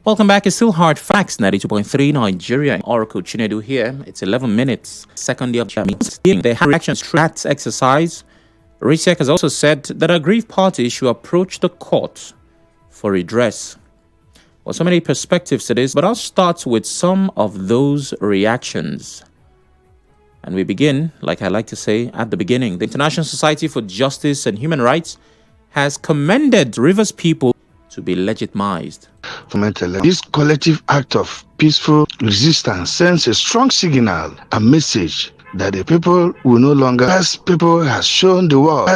Welcome back. It's still Hard Facts, 92.3 Nigeria. Oracle Chinedu here. It's 11 minutes. Second day of Jammy's. They had reactions to that exercise. Risek has also said that aggrieved parties should approach the court for redress. Well, so many perspectives to this, but I'll start with some of those reactions. And we begin, like I like to say at the beginning, the International Society for Justice and Human Rights has commended Rivers people to be legitimized. This collective act of peaceful resistance sends a strong signal and message that the people will no longer, as people has shown the world,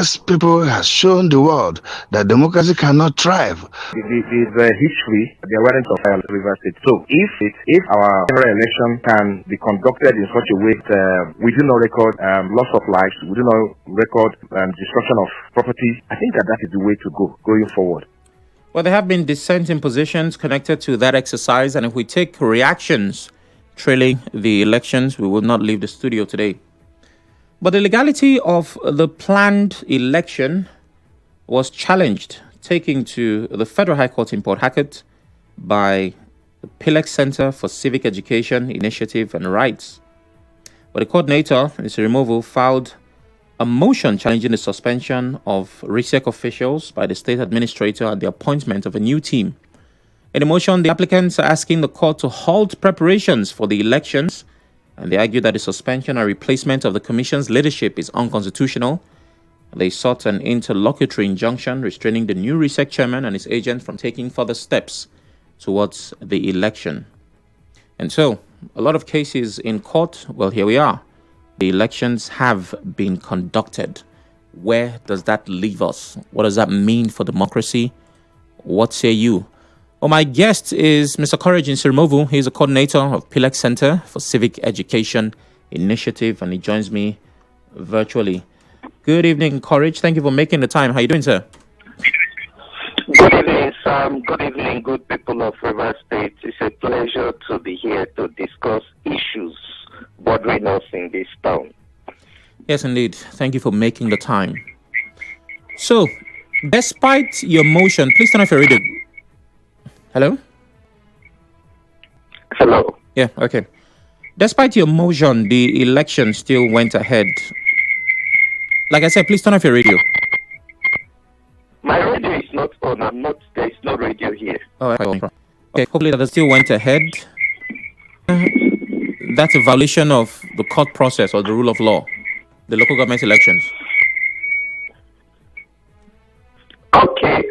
that democracy cannot thrive. The history, the awareness of Rivers State. So if our general election can be conducted in such a way that we do not record loss of lives, we do not record destruction of property, I think that is the way to go going forward. Well, there have been dissenting positions connected to that exercise, and if we take reactions trailing the elections, we will not leave the studio today. But the legality of the planned election was challenged, taken to the Federal High Court in Port Harcourt by the Pilex Center for Civic Education, Initiative and Rights. But the coordinator, Nsirimovu, filed a motion challenging the suspension of Risek officials by the state administrator and the appointment of a new team. In the motion, the applicants are asking the court to halt preparations for the elections, and they argue that the suspension and replacement of the commission's leadership is unconstitutional. They sought an interlocutory injunction restraining the new Risek chairman and his agent from taking further steps towards the election. And so, a lot of cases in court, well, here we are. The elections have been conducted. Where does that leave us? What does that mean for democracy? What say you? Well, my guest is Mr. Courage Nsirimovu. He's a coordinator of Pilex Center for Civic Education Initiative, and he joins me virtually. Good evening, Courage. Thank you for making the time. How are you doing, sir? Good evening, Sam. Good evening, good people of Rivers State. It's a pleasure to be here to discuss issues bothering us in this town. Yes, indeed. Thank you for making the time. So, despite your motion, please turn off your radio. Hello? Hello. Yeah, okay. Despite your motion, the election still went ahead. Like I said, please turn off your radio. My radio is not on. There is no radio here. Oh, okay. Hopefully that still went ahead. That's a violation of the court process or the rule of law, the local government elections. Okay.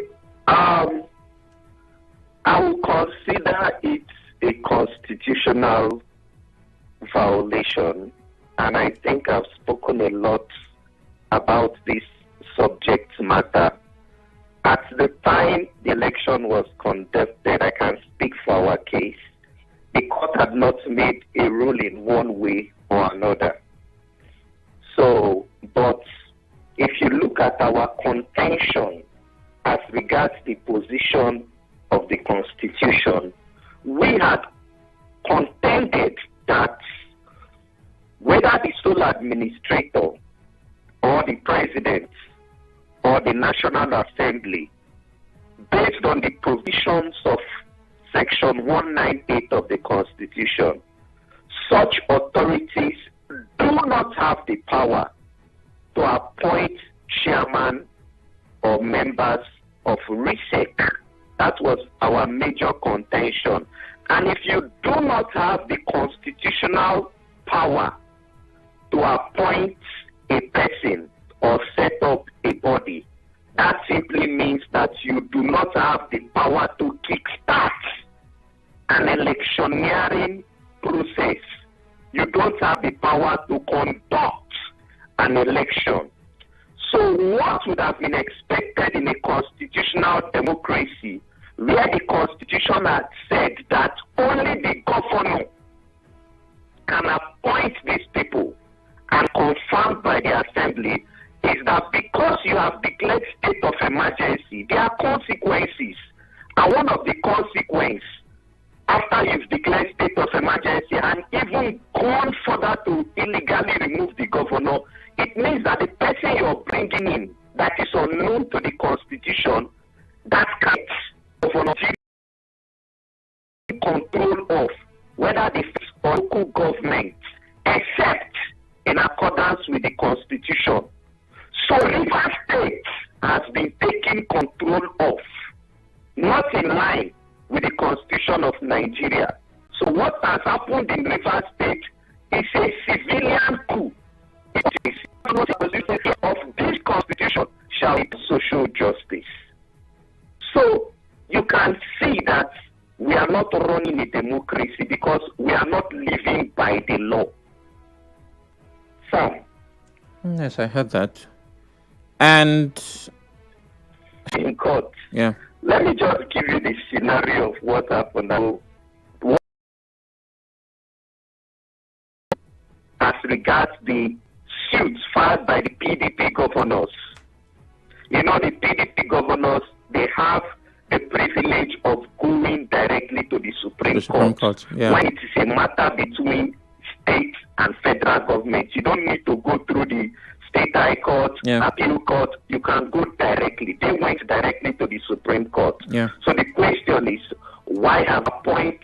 I will consider it a constitutional violation, and I think I've spoken a lot about this subject matter. At the time the election was conducted, I can speak for our case. The court had not made a ruling one way or another. So, but if you look at our contention as regards the position of the Constitution, we had contended that whether the sole administrator or the president or the National Assembly, based on the provisions of Section 198 of the Constitution, such authorities do not have the power to appoint chairman or members of Risek. That was our major contention. And if you do not have the constitutional power to appoint a person or set up a body, that simply means that you do not have the power to kickstart an electioneering process. You don't have the power to conduct an election. So what would have been expected in a constitutional democracy where the Constitution had said that only the governor can appoint these people and confirmed by the Assembly, is that because you have declared state of emergency, there are consequences. And one of the consequences, after you've declared state of emergency and even gone further to illegally remove the governor, it means that the person you're bringing in that is unknown to the Constitution, that can't governor control of whether the local government, except in accordance with the Constitution. So Rivers State has been taken control of, not in line with the Constitution of Nigeria. So what has happened in Rivers State is a civilian coup. It is of this Constitution shall be social justice. So you can see that we are not running a democracy because we are not living by the law. Sam. Yes, I heard that. And in court. Yeah. Let me just give you the scenario of what happened. As regards the suits filed by the PDP governors. You know, the PDP governors, they have the privilege of going directly to the Supreme Court. Yeah. When it is a matter between state and federal government, you don't need to go through the State High Court, Appeal Court. You can go directly. They went directly to the Supreme Court. Yeah. So the question is, why have appointed